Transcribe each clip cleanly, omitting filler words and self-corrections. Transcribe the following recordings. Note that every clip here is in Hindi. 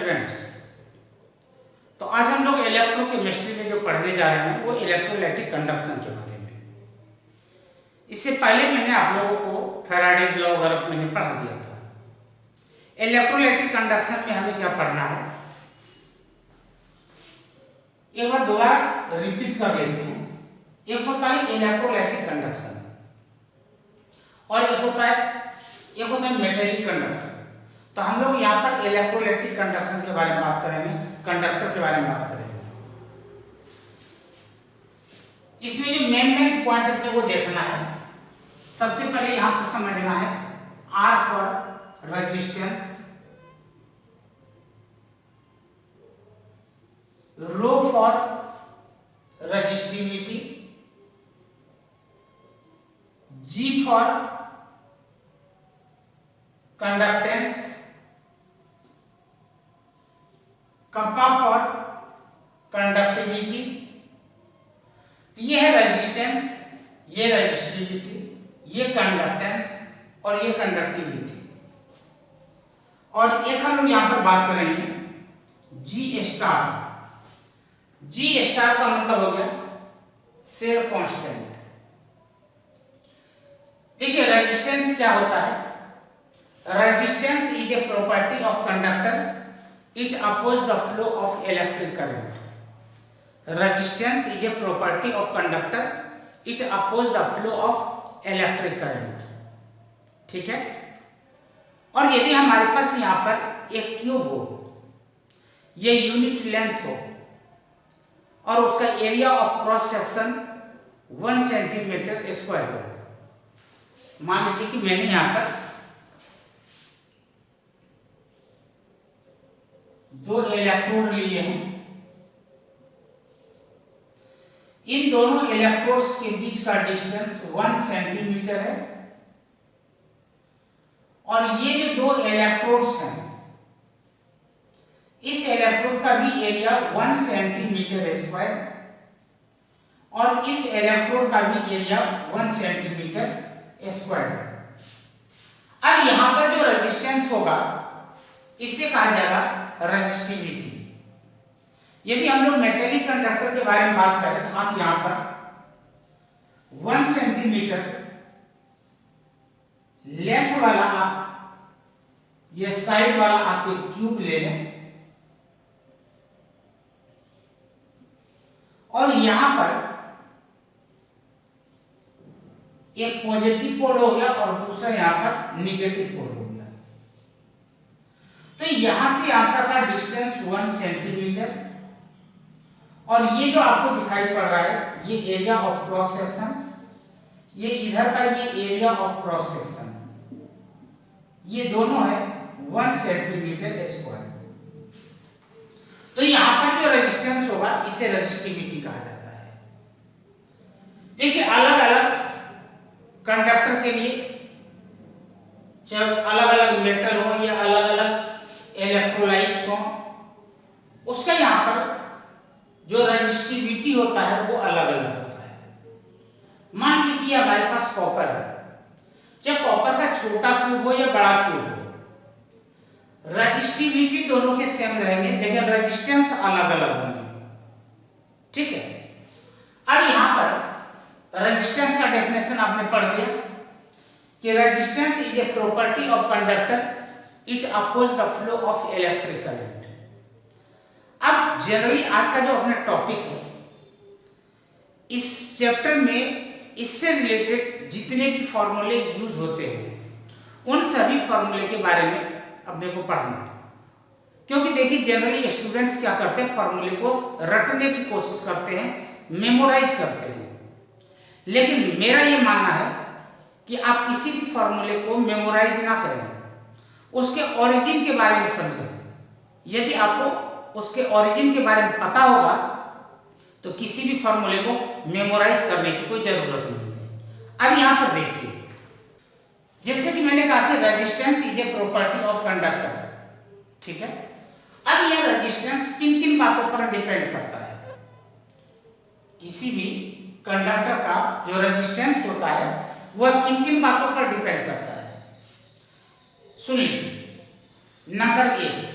स्टूडेंट्स, तो आज हम लोग इलेक्ट्रोकेमिस्ट्री में जो पढ़ने जा रहे हैं वो इलेक्ट्रोलाइटिक कंडक्शन के बारे में। इससे पहले मैंने आप लोगों को फैराडेज लॉ वगैरह मैंने पढ़ा दिया था। इलेक्ट्रोलाइटिक कंडक्शन में हमें क्या पढ़ना है, एक बार दोबारा रिपीट कर लेते हैं। एक होता है इलेक्ट्रोलाइटिक कंडक्शन और एक होता है मेटेलिक कंडक्टर। तो हम लोग यहाँ पर इलेक्ट्रोलाइटिक कंडक्शन के बारे में बात करेंगे, कंडक्टर के बारे में बात करेंगे। इसमें जो मेन पॉइंट अपने को देखना है, सबसे पहले यहाँ पर समझना है R for resistance, rho for resistivity, G for conductance, kappa for conductivity. ये है रेजिस्टेंस, ये रेजिस्टिविटी, ये कंडक्टेंस और ये कंडक्टिविटी। और एक हम लोग यहां पर बात करेंगे G स्टार। G स्टार का मतलब हो गया सेल कांस्टेंट। देखिए रेजिस्टेंस क्या होता है, resistance is a property of conductor, it opposes the flow of electric current. Resistance is a property of conductor, it opposes the flow of electric current. ठीक है। और यदि हमारे पास यहाँ पर एक क्यूब हो, ये यूनिट लेंथ हो और उसका area of cross section 1 centimetre square हो। मान लीजिए कि मैंने यहाँ पर दो इलेक्ट्रोड लिए हैं, इन दोनों इलेक्ट्रोड्स के बीच का डिस्टेंस 1 सेंटीमीटर है और ये जो दो इलेक्ट्रोड्स हैं, इस इलेक्ट्रोड का भी एरिया 1 सेंटीमीटर स्क्वायर और इस इलेक्ट्रोड का भी एरिया 1 सेंटीमीटर स्क्वायर है। अब यहां पर जो रेजिस्टेंस होगा इसे कहा जाएगा रेजिस्टिविटी। यदि हम लोग मेटेलिक कंडक्टर के बारे में बात करें तो आप यहां पर 1 सेंटीमीटर लेंथ वाला आप ये साइड वाला आप एक क्यूब ले लें और यहां पर एक पॉजिटिव पोल हो गया और दूसरा यहां पर निगेटिव पोल हो गया। तो यहां से यहां तक का डिस्टेंस 1 सेंटीमीटर और ये जो आपको दिखाई पड़ रहा है ये एरिया ऑफ क्रॉस सेक्शन, ये इधर का ये एरिया ऑफ क्रॉस सेक्शन, ये दोनों है 1 सेंटीमीटर स्क्वायर। तो यहां पर जो रेजिस्टेंस होगा इसे रेजिस्टिविटी कहा जाता है। देखिए अलग अलग कंडक्टर के लिए, चाहे अलग अलग मेटल हो या अलग अलग इलेक्ट्रोलाइट्स हो, उसका यहाँ पर जो रेजिस्टिविटी होता है वो अलग अलग होता है। मान लीजिए हमारे पास कॉपर है, चाहे कॉपर का छोटा क्यूब हो या बड़ा क्यूब हो, रेजिस्टिविटी दोनों के सेम रहेंगे लेकिन रेजिस्टेंस अलग अलग होंगे। ठीक है। अब यहाँ पर रेजिस्टेंस का डेफिनेशन आपने पढ़ लिया कि resistance is a property of conductor, it oppose the flow of electric current. अब जनरली आज का जो अपना टॉपिक है, इस चैप्टर में इससे रिलेटेड जितने भी फॉर्मूले यूज होते हैं उन सभी फॉर्मूले के बारे में अपने को पढ़ना है। क्योंकि देखिए जनरली स्टूडेंट्स क्या करते हैं, फॉर्मूले को रटने की कोशिश करते हैं, मेमोराइज करते हैं। लेकिन मेरा ये मानना है कि आप किसी भी फॉर्मूले को मेमोराइज ना करें, उसके ओरिजिन के बारे में समझें। यदि आपको उसके ओरिजिन के बारे में पता होगा तो किसी भी फॉर्मूले को मेमोराइज करने की कोई जरूरत नहीं है। अब यहां पर देखिए, जैसे कि मैंने कहा कि resistance is a property of conductor. ठीक है। अब यह रेजिस्टेंस किन किन बातों पर डिपेंड करता है। किसी भी कंडक्टर का जो रेजिस्टेंस होता है वह किन किन बातों पर डिपेंड करता है। सुन लीजिए। नंबर 1,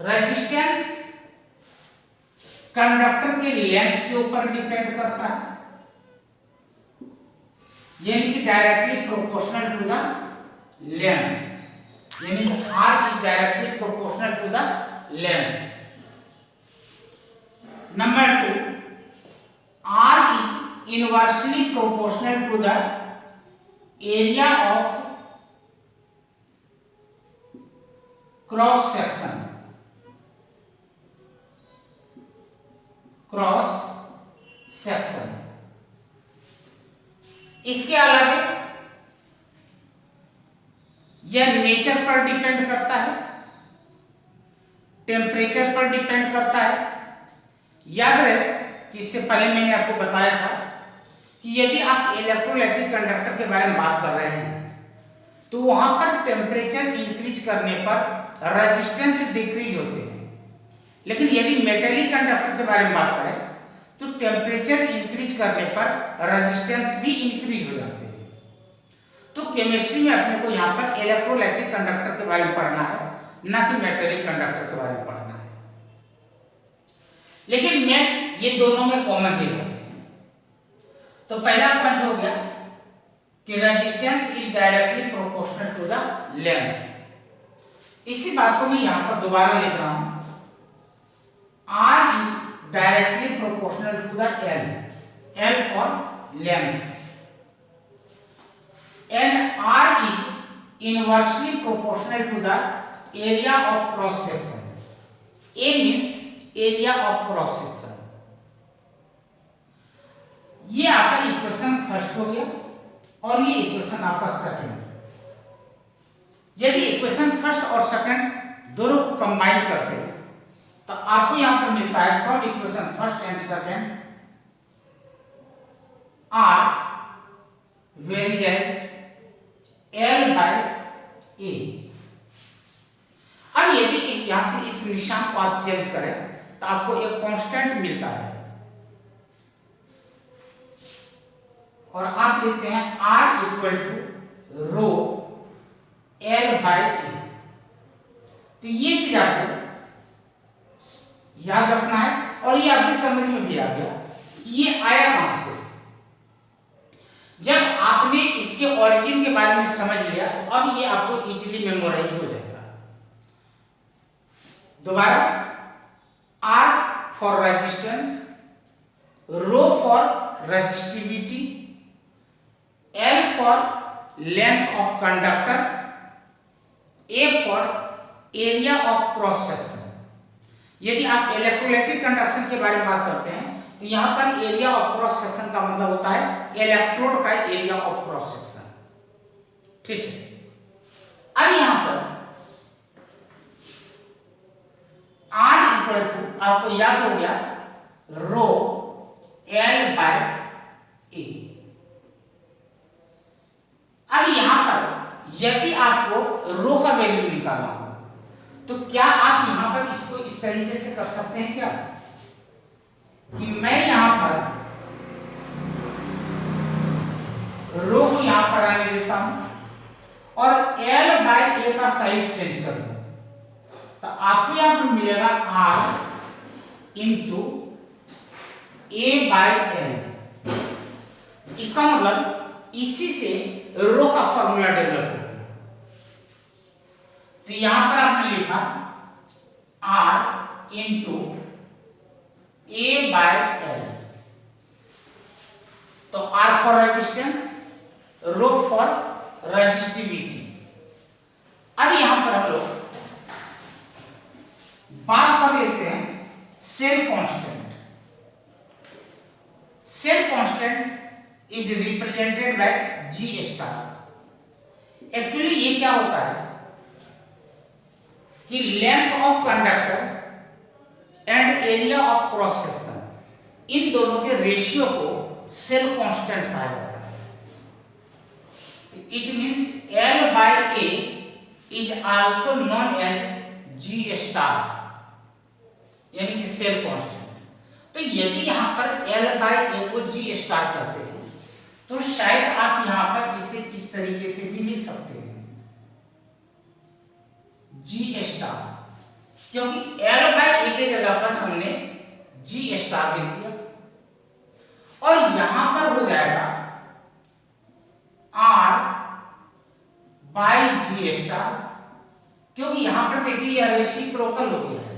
रेजिस्टेंस कंडक्टर के लेंथ के ऊपर डिपेंड करता है, यानी कि directly proportional to the length, यानी R is directly proportional to the length. Number 2, R is inversely proportional to the area of cross section. Cross section. इसके अलावा यह नेचर पर डिपेंड करता है, टेम्परेचर पर डिपेंड करता है। याद रहे कि इससे पहले मैंने आपको बताया था कि यदि आप इलेक्ट्रोलाइटिक कंडक्टर के बारे में बात कर रहे हैं तो वहां पर टेम्परेचर इंक्रीज करने पर रेजिस्टेंस डिक्रीज होते हैं, लेकिन यदि मेटेलिक कंडक्टर के बारे में बात करें तो टेम्परेचर इंक्रीज करने पर रेजिस्टेंस भी इंक्रीज हो जाते हैं। तो केमिस्ट्री में अपने को यहाँ पर इलेक्ट्रोलाइटिक कंडक्टर के बारे में पढ़ना है, ना कि मेटेलिक कंडक्टर के बारे में पढ़ना है। लेकिन मैं ये दोनों में कॉमन ही होते हैं। तो पहला पॉइंट हो गया कि resistance is directly proportional to the length. इसी बात को मैं यहाँ पर दोबारा लिख रहा हूं, R is directly proportional to the L for length, and R is inversely proportional to the area of cross section. A means area of cross section. ये आपका इक्वेशन फर्स्ट हो गया और ये इक्वेशन आपका सेकंड। यदि इक्वेशन फर्स्ट और सेकंड दोनों को कंबाइन करते हैं तो आपको यहां पर मिलता है from equation first and second R very जाए L बाय A। अब यदि यहां से इस निशान को आप चेंज करें तो आपको एक कांस्टेंट मिलता है और आप देखते हैं R equal to rho L by A। तो ये चीज आपको याद रखना है और ये आपकी समझ में भी आ गया कि ये आया कहां से। जब आपने इसके ओरिजिन के बारे में समझ लिया तो अब ये आपको इजीली मेमोराइज हो जाएगा। दोबारा, R for resistance, rho for resistivity, L for length of conductor, A for area of cross section. यदि आप इलेक्ट्रोलाइटिक कंडक्शन के बारे में बात करते हैं तो यहां पर एरिया ऑफ क्रॉस सेक्शन का मतलब होता है इलेक्ट्रोड का एरिया ऑफ क्रॉस सेक्शन। ठीक है, अब यहां पर R इक्वल टू आपको याद हो गया रो L बाय A। अब यहां पर यदि आपको रो का वैल्यू निकालना हो तो क्या आप यहां पर इसको इस तरीके से कर सकते हैं क्या कि मैं यहां पर रो को यहां पर आने देता हूं और L बाय A का साइड चेंज कर दूं तो आपको यहां पर मिलेगा R into A by L। इसका मतलब इसी से रो का फॉर्मूला डेवलप हो गया। तो यहां पर आपने लिखा R into A by L। तो R for resistance, rho for resistivity. अब यहां पर हम लोग बात कर लेते हैं cell constant. Cell constant is represented by G star. Actually ये क्या होता है कि length of conductor and area of cross section, इन दोनों के रेशियो को सेल कांस्टेंट कहा जाता है। It means L by A is also known as G star, यानी कि सेल कांस्टेंट। तो यदि यहां पर L by A को G स्टार करते हैं तो शायद आप यहां पर इसे इस तरीके से भी लिख सकते हैं G स्टार क्योंकि L बाई ए के जगह पर हमने G स्टार लिख दिया और यहां पर हो जाएगा R बाई G स्टार, क्योंकि यहां पर देखिए यह रेसिप्रोकल हो गया है।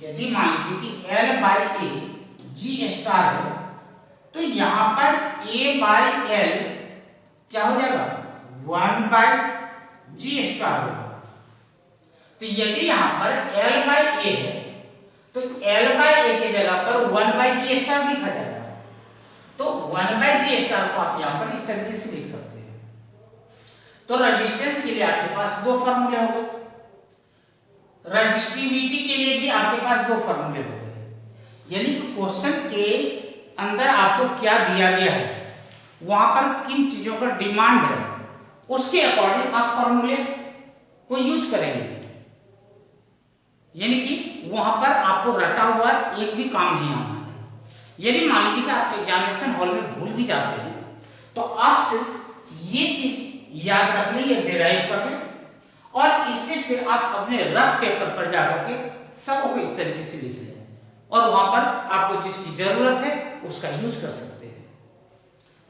यदि मान लीजिए कि L by A G star है तो यहां पर A बाई L क्या हो जाएगा 1 बाई G स्टार होगा। तो यदि यहां पर L बाई ए है तो L बाई ए के जगह पर 1 बाई G स्टार लिखा जाएगा। तो 1 बाई G स्टार को आप यहां पर इस तरीके से लिख सकते हैं। तो रेजिस्टेंस के लिए आपके पास दो फार्मूले हो गए, रजिस्टिविटी के लिए भी आपके पास दो फार्मूले हो गए। यानी कि क्वेश्चन के अंदर आपको क्या दिया गया है, वहां पर किन चीजों का डिमांड है, उसके अकॉर्डिंग आप फार्मूले को यूज करेंगे। यानी कि वहां पर आपको रटा हुआ एक भी काम नहीं आना है। यदि मान लीजिए कि आप एग्जामिनेशन हॉल में भूल भी जाते हैं तो आप सिर्फ ये चीज याद रख लें, ये डिराइव कर लें और इससे फिर आप अपने रफ पेपर पर जाकर के सबको इस तरीके से लिख लें और वहां पर आपको जिसकी जरूरत है उसका यूज कर सकते हैं।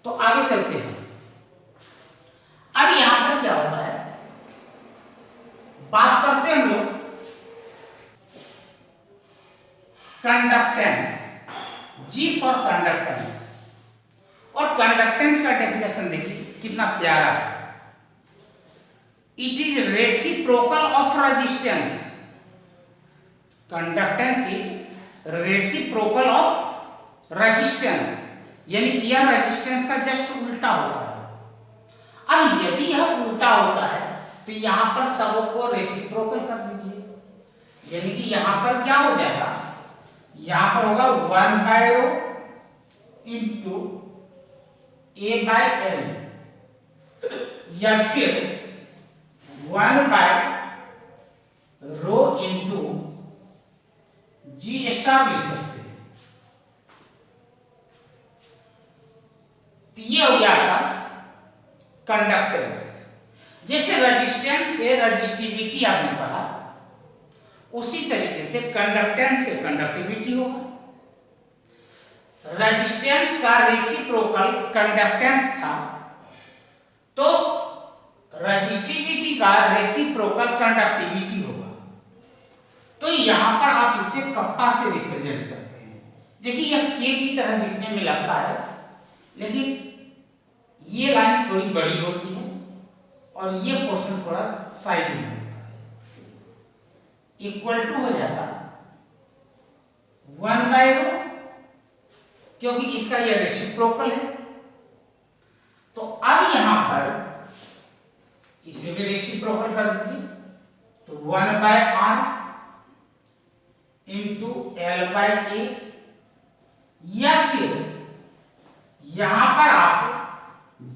तो आगे चलते हैं। अब यहां पर क्या होता है, बात करते हैं हम लोग कंडक्टेंस, G फॉर कंडक्टेंस। और कंडक्टेंस का डेफिनेशन देखिए कितना प्यारा है। It is reciprocal of resistance. Conductance is reciprocal of resistance, यानी कि यह रेजिस्टेंस का जस्ट उल्टा होता है। अब यदि यह उल्टा होता है तो यहां पर सबों को रेसिप्रोकल कर दीजिए, यानी कि यहां पर क्या हो जाएगा, यहां पर होगा 1 by rho into A by L, या फिर 1 by rho into G star लिख सकते हैं। तो ये हो गया आपका कंडक्टेंस। जैसे रेजिस्टेंस से रेजिस्टिविटी आपने पढ़ा, उसी तरीके से कंडक्टेंस से कंडक्टिविटी होगा। रेजिस्टेंस का रेसिप्रोकल कंडक्टेंस था तो रेजिस्टिविटी का रेसिप्रोकल कंडक्टिविटी होगा। तो यहां पर आप इसे कप्पा से रिप्रेजेंट करते हैं। देखिए यह के की तरह दिखने में लगता है, लेकिन ये लाइन थोड़ी बड़ी होती है और ये पोर्शन थोड़ा साइड में होता है। इक्वल टू हो जाएगा 1 बाय रो, क्योंकि इसका यह रेसिप्रोकल है। तो अब यहां पर इसे भी रेसिप्रोकल कर दीजिए, तो 1 by R into L by A, या फिर यहां पर आप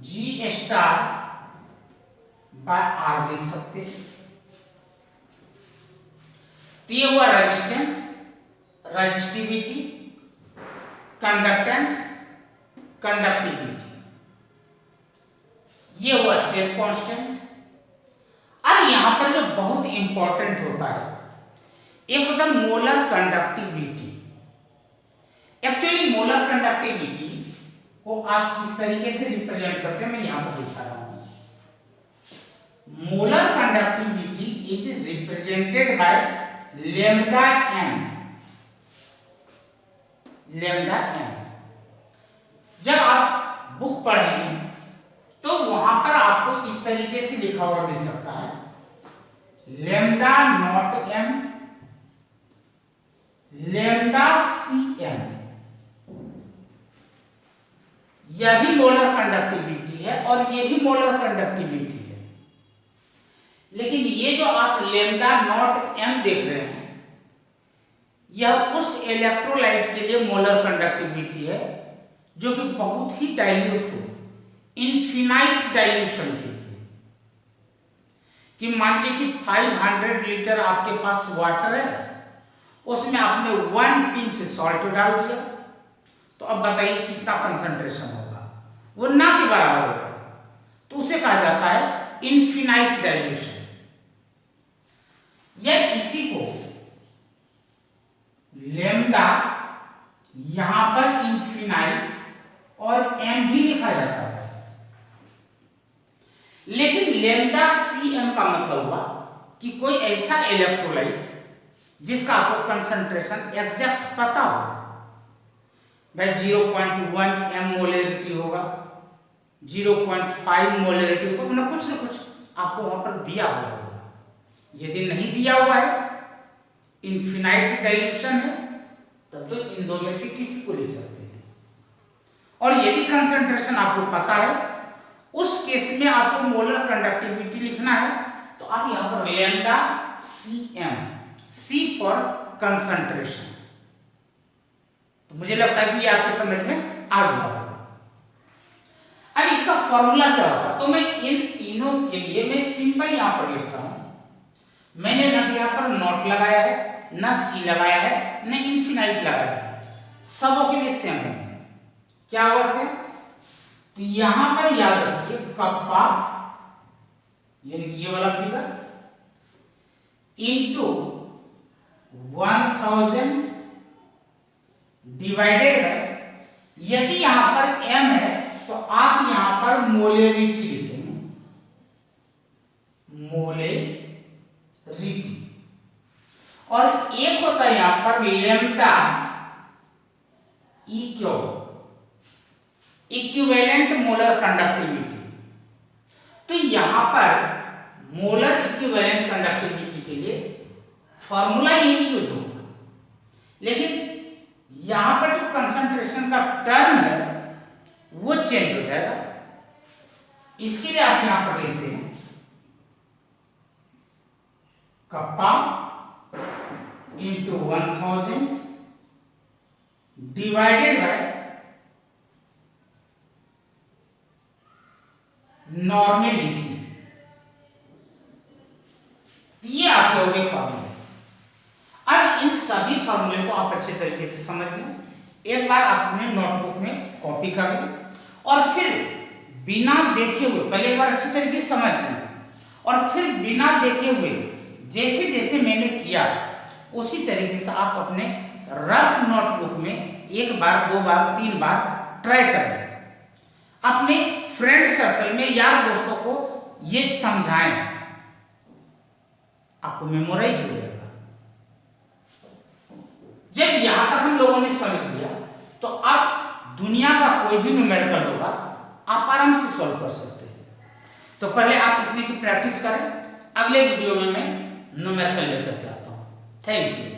G स्टार बाय आर लिख सकते हैं। तो ये हुआ रेजिस्टेंस, रेजिस्टिविटी, कंडक्टेंस, कंडक्टिविटी, ये हुआ सेल्फ कांस्टेंट। अब यहां पर जो बहुत इंपॉर्टेंट होता है एक होता है molar conductivity. Actually molar conductivity को आप किस तरीके से रिप्रेजेंट करते हैं मैं यहां पर दिखा रहा हूं। Molar conductivity is represented by lambda M. Lambda M जब आप बुक पढ़ेंगे तो वहां पर आपको इस तरीके से लिखा हुआ मिल सकता है, lambda not M, lambda C M. यह भी मोलर कंडक्टिविटी है और यह भी मोलर कंडक्टिविटी है, लेकिन ये जो आप लैम्डा नॉट एम देख रहे हैं यह उस इलेक्ट्रोलाइट के लिए मोलर कंडक्टिविटी है जो कि बहुत ही डाइल्यूट हो, इनफिनाइट डाइल्यूशन के लिए। कि मान लीजिए कि 500 लीटर आपके पास वाटर है, उसमें आपने 1 पिंच सॉल्ट डाल दिया, तो अब बताइए कितना कंसंट्रेशन होगा, वो ना के बराबर होगा। तो उसे कहा जाता है इनफिनाइट डाइल्यूशन। यह इसी इसी को लेमडा यहां पर इनफिनाइट और एम भी लिखा जाता है, लेकिन लेमडा सी एम का मतलब हुआ कि कोई ऐसा इलेक्ट्रोलाइट जिसका आपको कंसंट्रेशन एग्जैक्ट पता हो, भाई 0.1 एम मोलरिटी होगा, 0.5 मोलरिटी होगा, मतलब कुछ ना कुछ आपको वहां पर दिया हुआ होगा। यदि नहीं दिया हुआ है, इनफिनाइट डाइल्यूशन है, तब तो इन दो में से किसी को ले सकते हैं। और यदि कंसंट्रेशन आपको पता है, उस केस में आपको मोलर कंडक्टिविटी लिखना है, तो आप यहां पर lambda C M, C for concentration. तो मुझे लगता है कि ये आपके समझ में आ गया होगा। अब इसका फॉर्मूला क्या होगा, तो मैं इन तीनों के लिए मैं सिंपल यहां पर लिखता हूं। मैंने न यहां पर नॉट लगाया है, न सी लगाया है, न इनफिनाइट लगाया है, सबों के लिए सेम है। क्या हुआ सेम? तो यहां पर याद रखिए कप्पा यानी कि ये वाला फिगर इनटू 1000 डिवाइडेड बाय, यदि यहां पर m है तो आप यहां पर मोलेरिटी लिखेंगे, मोलेरिटी, और एक होता है यहां पर लेमडा इक्यू, इक्विवेलेंट मोलर कंडक्टिविटी। तो यहां पर मोलर इक्विवेलेंट कंडक्टिविटी के लिए फॉर्मूला यही यूज होगा, लेकिन यहां पर जो कंसंट्रेशन का टर्म है वो चेंज हो जाएगा। इसके लिए आप यहां पर लिखते हैं kappa into 1000 divided by normality. ये आपके हो गए फॉर्मूले। अब इन सभी फॉर्मूले को आप अच्छे तरीके से समझ लें, एक बार आप अपने नोटबुक में कॉपी कर लें, और फिर बिना देखे हुए पहले एक बार अच्छी तरीके से समझ लें, और फिर बिना देखे हुए जैसे जैसे मैंने किया उसी तरीके से आप अपने रफ नोटबुक में एक बार, दो बार, तीन बार ट्राई करें। अपने फ्रेंड सर्कल में यार दोस्तों को ये समझाएं, आपको मेमोराइज हो जाएगा। जब यहां तक हम लोगों ने समझ लिया, तो अब दुनिया का कोई भी न्यूमेरिकल होगा आप आराम से सॉल्व कर सकते हैं। तो पहले आप इतने की प्रैक्टिस करें, अगले वीडियो में मैं न्यूमेरिकल लेकर के आता हूं। Thank you.